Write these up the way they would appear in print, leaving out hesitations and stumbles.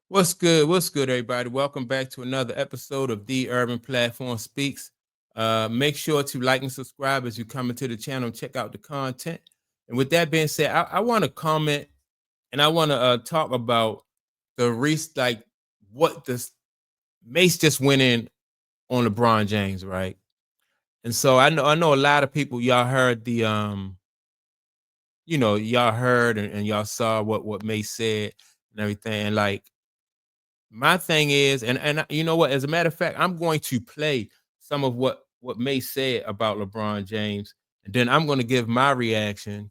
What's good? What's good, everybody? Welcome back to another episode of The Urban Platform Speaks. Make sure to like and subscribe as you come into the channel and check out the content. And with that being said, I want to comment and I want to talk about the like what this Mase just went in on LeBron James, right? And so I know a lot of people y'all heard y'all heard and y'all saw what Mase said and everything. And like my thing is, and you know what? As a matter of fact, I'm going to play some of what May said about LeBron James, and then I'm going to give my reaction.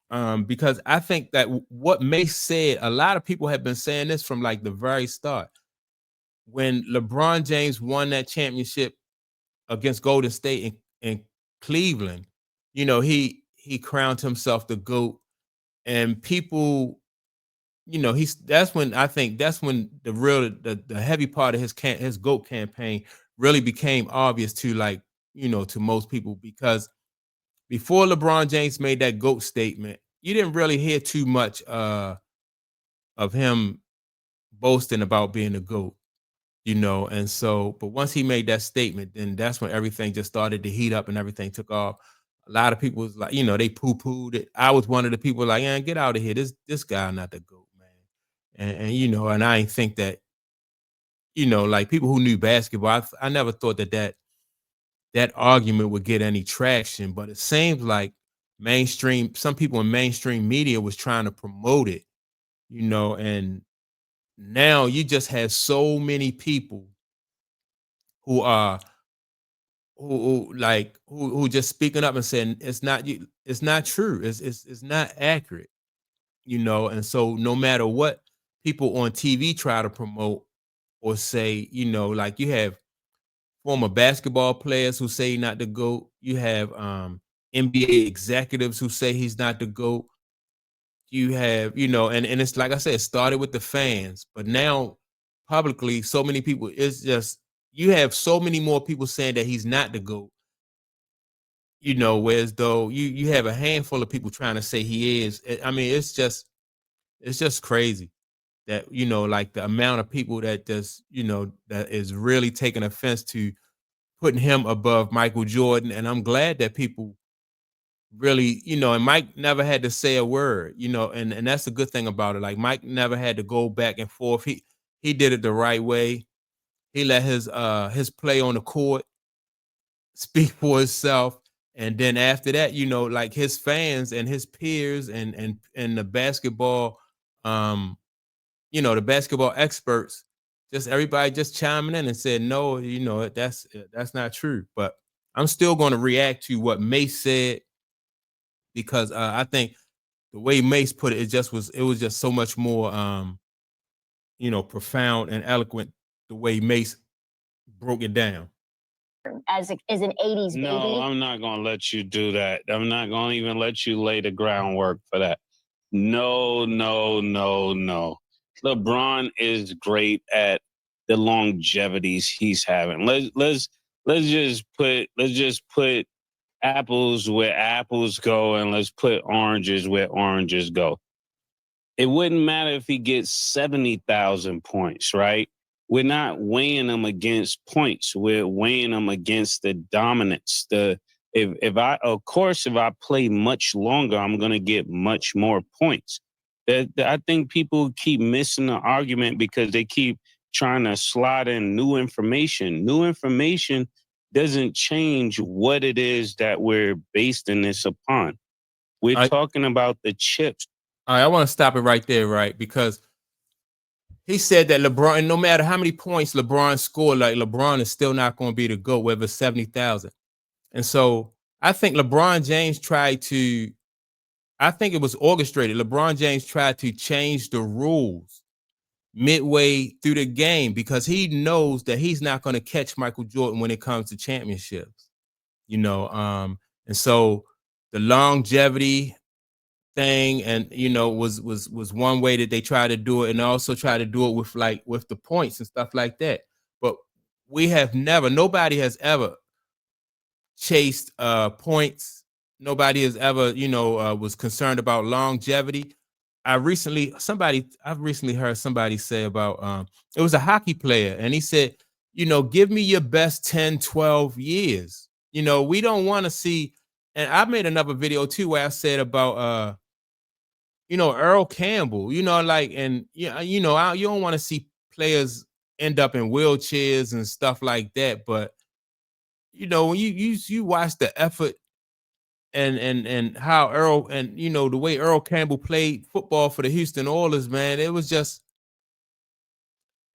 Because I think that what May said, a lot of people have been saying this from like the very start. When LeBron James won that championship against Golden State in Cleveland, he crowned himself the GOAT, and people he's that's when I think that's when the heavy part of his GOAT campaign really became obvious to to most people, because before LeBron James made that GOAT statement, you didn't really hear too much of him boasting about being a GOAT, and so but once he made that statement, then that's when everything just started to heat up and everything took off. A lot of people was like, they poo-pooed it. I was one of the people like, "Yeah, get out of here. This guy not the GOAT, man." And I ain't think that, like people who knew basketball, I never thought that argument would get any traction. But it seems like some people in mainstream media was trying to promote it, and now you just have so many people who are who just speaking up and saying it's not true, it's not accurate, and so no matter what people on TV try to promote or say, like you have former basketball players who say not the GOAT. You have NBA executives who say he's not the GOAT. You have, and it's like I said, it started with the fans, but now publicly, so many people, it's just you have so many more people saying that he's not the GOAT, whereas though you have a handful of people trying to say he is. I mean, it's just crazy that like the amount of people that just that is really taking offense to putting him above Michael Jordan. And I'm glad that people really, and Mike never had to say a word, and that's the good thing about it. Like Mike never had to go back and forth. He did it the right way. He let his play on the court speak for itself. And then after that, like his fans and his peers and the basketball the basketball experts, just everybody just chiming in and said, no, that's not true. But I'm still going to react to what Mace said, because I think the way Mace put it, it was just so much more profound and eloquent the way Mace broke it down. As an 80s baby. No, I'm not going to let you do that. I'm not going to even let you lay the groundwork for that. No, no, no, no. LeBron is great at the longevities he's having. Let's just put apples where apples go, and let's put oranges where oranges go. It wouldn't matter if he gets 70,000 points, right? We're not weighing them against points. We're weighing them against the dominance. If I play much longer, I'm going to get much more points. I think people keep missing the argument because they keep trying to slide in new information. New information doesn't change what it is that we're basing this upon. We're talking about the chips. All right, I want to stop it right there, right? Because he said that LeBron, no matter how many points LeBron scored, like LeBron is still not going to be the GOAT, whether it's 70,000. And so I think LeBron James I think it was orchestrated. LeBron James tried to change the rules midway through the game because he knows that he's not going to catch Michael Jordan when it comes to championships, and so the longevity thing, and was one way that they tried to do it, and also try to do it with the points and stuff like that. But nobody has ever chased points. Nobody has ever was concerned about longevity. I've recently heard somebody say about it was a hockey player, and he said, give me your best 10, 12 years. We don't want to see, and I made another video too where I said about Earl Campbell, like, and you don't want to see players end up in wheelchairs and stuff like that. But when you watch the effort and how Earl, and the way Earl Campbell played football for the Houston Oilers, man, it was just,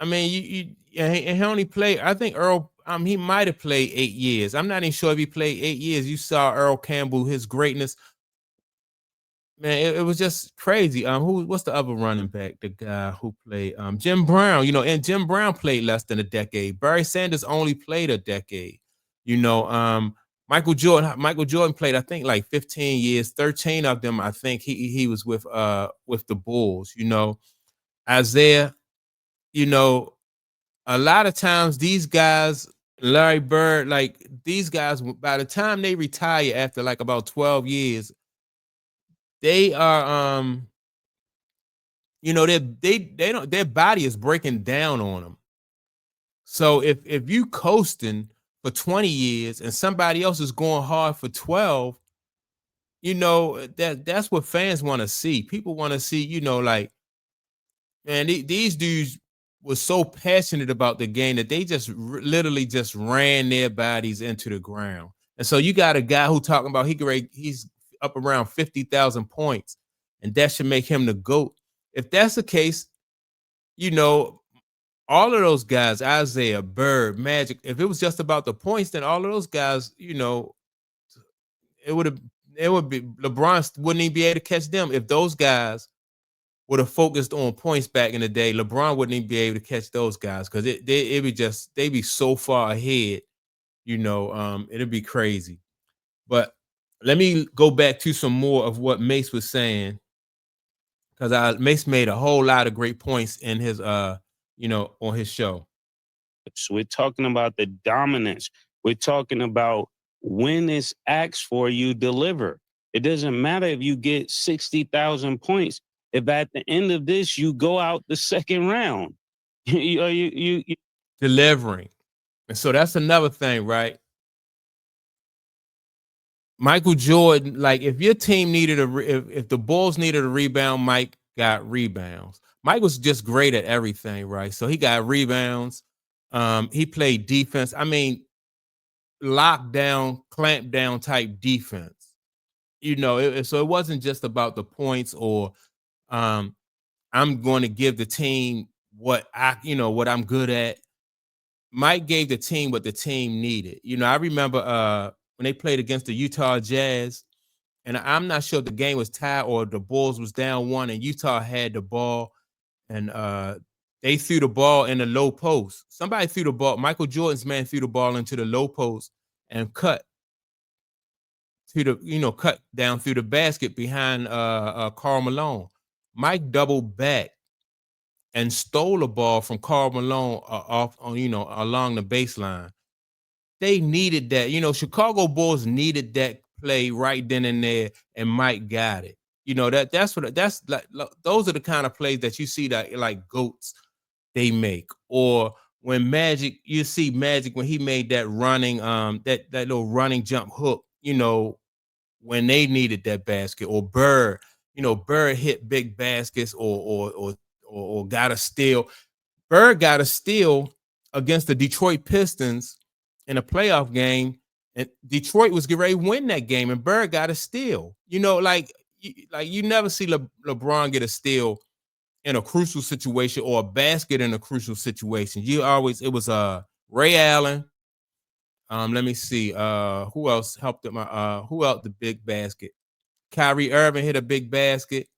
I mean, he only played, I think Earl, he might have played 8 years. I'm not even sure if he played 8 years. You saw Earl Campbell, his greatness. Man, it was just crazy. What's the other running back? The guy who played Jim Brown, and Jim Brown played less than a decade. Barry Sanders only played a decade. Michael Jordan played, I think, like 15 years. 13 of them, I think he was with the Bulls. Isaiah, a lot of times these guys, Larry Bird, like these guys, by the time they retire after like about 12 years, they are their body is breaking down on them. So if you coasting for 20 years and somebody else is going hard for 12, that's what fans want to see. People want to see, like, man, these dudes were so passionate about the game that they just literally just ran their bodies into the ground. And so you got a guy who talking about he's up around 50,000 points, and that should make him the GOAT. If that's the case, all of those guys, Isaiah, Bird, Magic, if it was just about the points, then all of those guys, it would be LeBron wouldn't even be able to catch them. If those guys would have focused on points back in the day, LeBron wouldn't even be able to catch those guys, because they'd be so far ahead, it'd be crazy. But let me go back to some more of what Mase was saying, because Mase made a whole lot of great points in his on his show. So we're talking about the dominance. We're talking about when it's asked for, you deliver. It doesn't matter if you get 60,000 points. If at the end of this you go out the second round, you delivering. And so that's another thing, right? Michael Jordan, like, if your team needed if the Bulls needed a rebound, Mike got rebounds. Mike was just great at everything, right? So he got rebounds. He played defense. I mean, lockdown, clamp down type defense. So it wasn't just about the points or I'm going to give the team what I'm good at. Mike gave the team what the team needed. I remember when they played against the Utah Jazz, and I'm not sure if the game was tied or the Bulls was down 1 and Utah had the ball, and they threw the ball in the low post. Somebody threw the ball. Michael Jordan's man threw the ball into the low post and cut down through the basket behind Karl Malone. Mike doubled back and stole a ball from Karl Malone off on along the baseline. They needed that. Chicago Bulls needed that play right then and there, and Mike got it. That's like, those are the kind of plays that you see that like GOATs they make. Or when Magic, you see Magic when he made that running that little running jump hook, when they needed that basket. Or Bird, Bird hit big baskets or got a steal. Bird got a steal against the Detroit Pistons in a playoff game, and Detroit was getting ready to win that game, and Bird got a steal. Like you never see LeBron get a steal in a crucial situation or a basket in a crucial situation. It was Ray Allen. Let me see. Who else helped him? Who else the big basket? Kyrie Irving hit a big basket.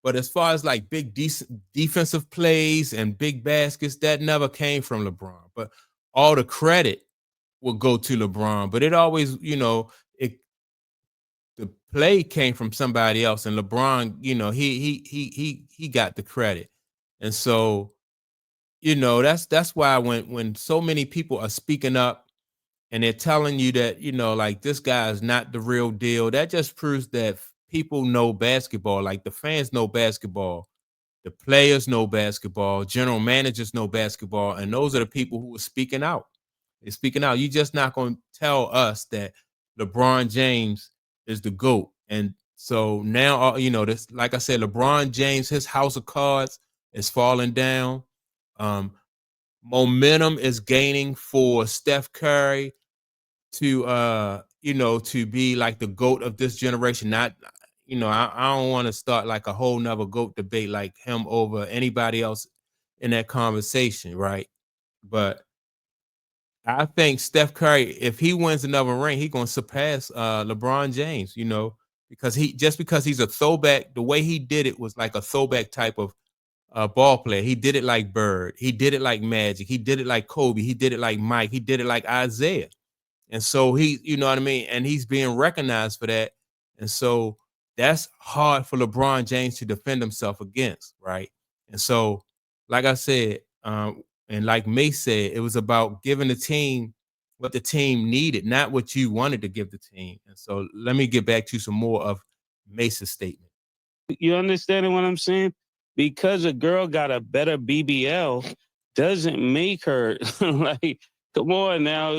But as far as like big defensive plays and big baskets, that never came from LeBron. But all the credit would go to LeBron. But it always, the play came from somebody else, and LeBron, he got the credit. And so, that's why when so many people are speaking up and they're telling you that, like, this guy is not the real deal, that just proves that people know basketball, like the fans know basketball, the players know basketball, general managers know basketball, and those are the people who are speaking out. They're speaking out. You're just not going to tell us that LeBron James is the GOAT. And so now, this, like I said, LeBron James, his house of cards is falling down. Momentum is gaining for Steph Curry to be like the GOAT of this generation. Not, I don't want to start like a whole nother GOAT debate like him over anybody else in that conversation, right? But I think Steph Curry, if he wins another ring, he's gonna surpass LeBron James, because he's a throwback. The way he did it was like a throwback type of ball player. He did it like Bird, he did it like Magic, he did it like Kobe, he did it like Mike, he did it like Isaiah. And so he, you know what I mean? And he's being recognized for that. And so that's hard for LeBron James to defend himself against, right? And so, like I said, and like Mase said, it was about giving the team what the team needed, not what you wanted to give the team. And so let me get back to some more of Mace's statement. You understanding what I'm saying? Because a girl got a better BBL doesn't make her like, come on now.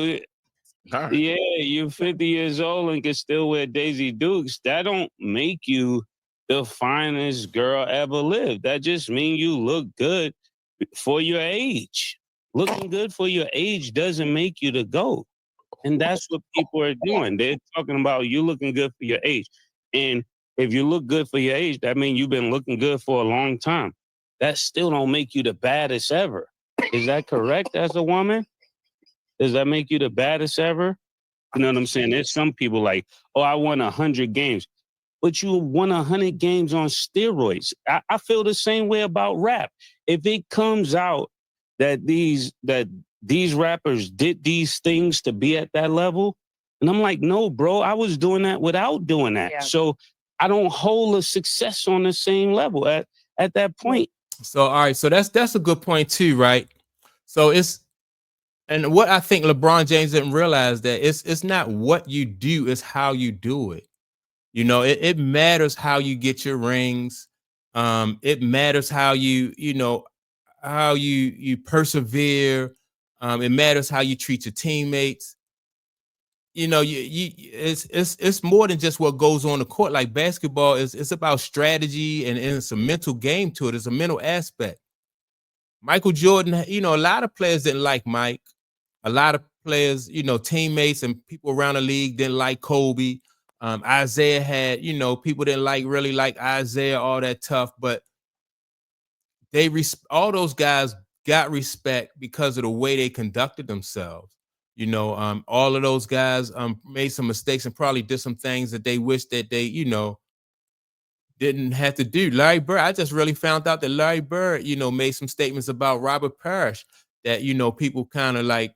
Yeah, you're 50 years old and can still wear Daisy Dukes. That don't make you the finest girl ever lived. That just means you look good for your age. Looking good for your age doesn't make you the GOAT. And that's what people are doing. They're talking about you looking good for your age. And if you look good for your age, that means you've been looking good for a long time. That still don't make you the baddest ever. Is that correct as a woman? Does that make you the baddest ever? You know what I'm saying? There's some people like, oh, I won 100 games. But you won 100 games on steroids. I feel the same way about rap. If it comes out that these rappers did these things to be at that level, and I'm like, no, bro, I was doing that without doing that. Yeah. So I don't hold a success on the same level at that point. So all right, so that's a good point too, right? So and what I think LeBron James didn't realize that it's not what you do, it's how you do it. It matters how you get your rings. It matters how you persevere. It matters how you treat your teammates. It's more than just what goes on the court. Like basketball it's about strategy and it's a mental game to it. It's a mental aspect. Michael Jordan, a lot of players didn't like Mike. A lot of players, teammates and people around the league didn't like Kobe. Isaiah had, people didn't really like Isaiah, all that tough, but all those guys got respect because of the way they conducted themselves. All of those guys made some mistakes and probably did some things that they wish that they, didn't have to do. Larry Bird, I just really found out that Larry Bird, made some statements about Robert Parrish that, people kind of like,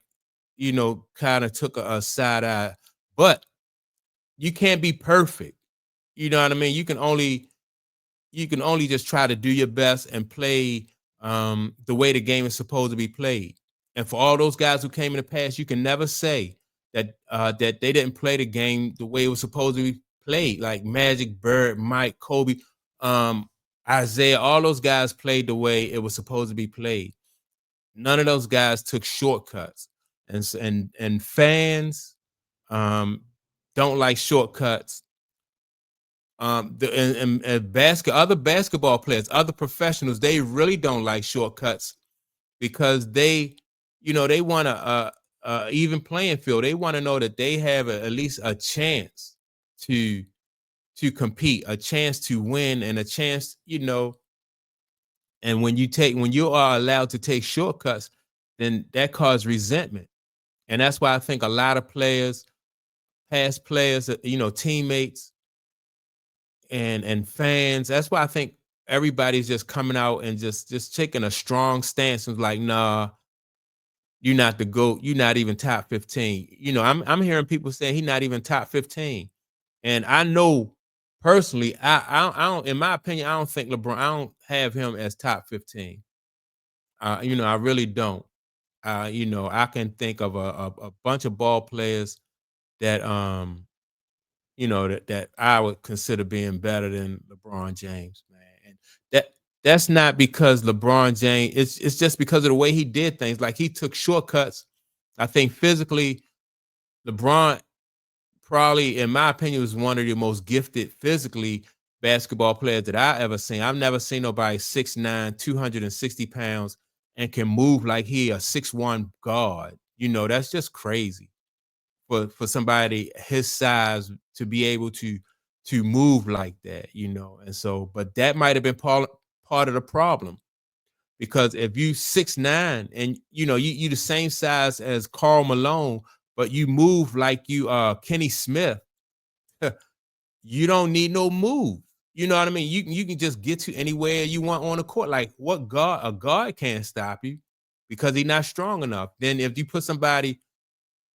kind of took a side eye, but you can't be perfect. You know what I mean? You can only just try to do your best and play the way the game is supposed to be played. And for all those guys who came in the past, you can never say that that they didn't play the game the way it was supposed to be played. Like Magic, Bird, Mike, Kobe, Isaiah, all those guys played the way it was supposed to be played. None of those guys took shortcuts, and fans don't like shortcuts. Other basketball players, other professionals, they really don't like shortcuts because they want a even playing field. They want to know that they have at least a chance to compete, a chance to win, and a chance, and when you are allowed to take shortcuts, then that causes resentment. And that's why I think a lot of players, past players, teammates and fans, that's why I think everybody's just coming out and just taking a strong stance and like, nah, you're not the GOAT. You're not even top 15. I'm hearing people saying he's not even top 15. And I know personally, I don't, in my opinion, I don't think LeBron, I don't have him as top 15. I really don't. I can think of a bunch of ball players that you know, that I would consider being better than LeBron James, man. And that's not because LeBron James, it's just because of the way he did things. Like he took shortcuts. I think physically, LeBron probably, in my opinion, was one of the most gifted physically basketball players that I ever seen. I've never seen nobody 6'9", 260 pounds and can move like he a 6'1" guard. You know, that's just crazy for somebody his size to be able to move like that, you know. And so, but that might have been part of the problem, because if you 6'9" and you know you the same size as Karl Malone, but you move like you Kenny Smith, you don't need no move. You know what I mean? You can just get to anywhere you want on the court. Like what guard? A guard can't stop you because he's not strong enough. Then if you put somebody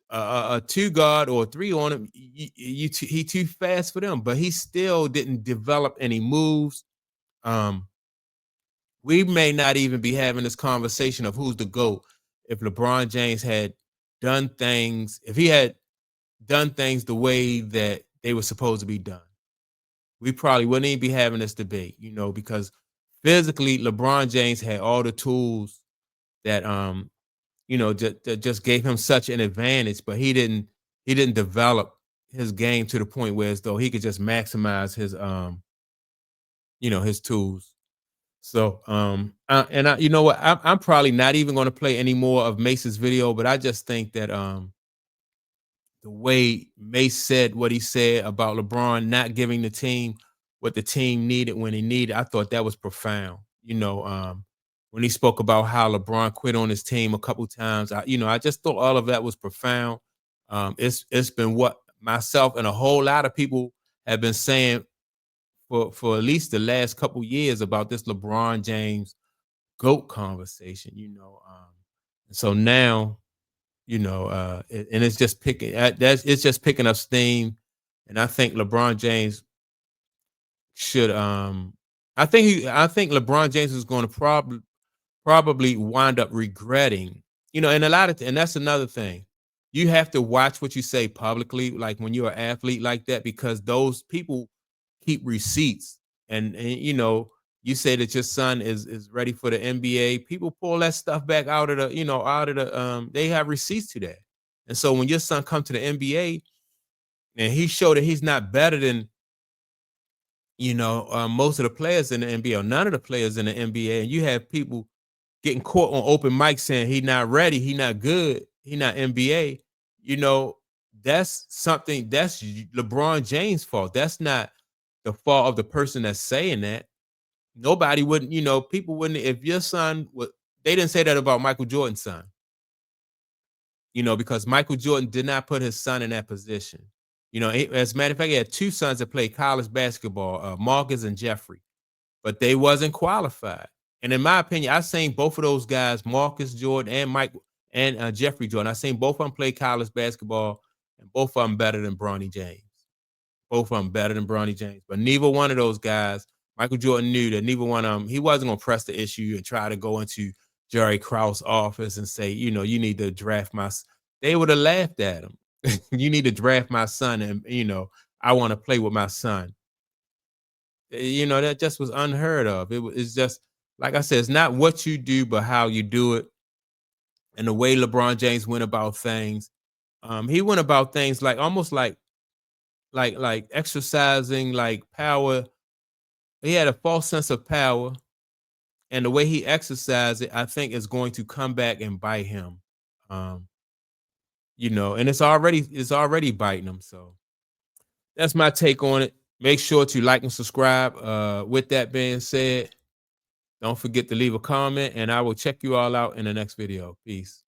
a two guard or a three on him, he too fast for them. But he still didn't develop any moves. We may not even be having this conversation of who's the GOAT if LeBron James had done things, if he had done things the way that they were supposed to be done. We probably wouldn't even be having this debate, you know, because physically LeBron James had all the tools that you know, that just gave him such an advantage, but he didn't develop his game to the point where as though he could just maximize his you know, his tools. So you know what, I'm probably not even going to play any more of Mace's video, but I just think that the way Mase said what he said about LeBron not giving the team what the team needed when he needed, I thought that was profound. You know, when he spoke about how LeBron quit on his team a couple times, I just thought all of that was profound. It's been what myself and a whole lot of people have been saying for at least the last couple years about this LeBron James GOAT conversation. You know, so now, you know, and it's just picking it's just picking up steam, and I think LeBron James should I think LeBron James is going to probably wind up regretting, you know, and and that's another thing. You have to watch what you say publicly, like when you're an athlete like that, because those people keep receipts. And you know, you say that your son is ready for the NBA, people pull that stuff back out of the, you know, out of the they have receipts to that. And so when your son come to the NBA and he showed that he's not better than, you know, most of the players in the NBA or none of the players in the NBA, and you have people getting caught on open mic saying he not ready, he not good, he not NBA, you know, that's something that's LeBron James' fault. That's not the fault of the person that's saying that. Nobody wouldn't, you know, people wouldn't, if your son would, they didn't say that about Michael Jordan's son, you know, because Michael Jordan did not put his son in that position. You know, as a matter of fact, he had two sons that played college basketball, Marcus and Jeffrey, but they wasn't qualified. And in my opinion, I've seen both of those guys, Marcus Jordan and Mike and Jeffrey Jordan. I've seen both of them play college basketball, and both of them better than Bronny James. Both of them better than Bronny James. But neither one of those guys, Michael Jordan knew that neither one of them, he wasn't going to press the issue and try to go into Jerry Krause' office and say, you know, you need to draft my. They would have laughed at him. You need to draft my son, and you know, I want to play with my son. You know, that just was unheard of. It's just, like I said, it's not what you do, but how you do it. And the way LeBron James went about things, he went about things like almost like exercising like power. He had a false sense of power, and the way he exercised it, I think, is going to come back and bite him. Um, you know, and it's already biting him. So that's my take on it. Make sure to like and subscribe. With that being said, don't forget to leave a comment, and I will check you all out in the next video. Peace.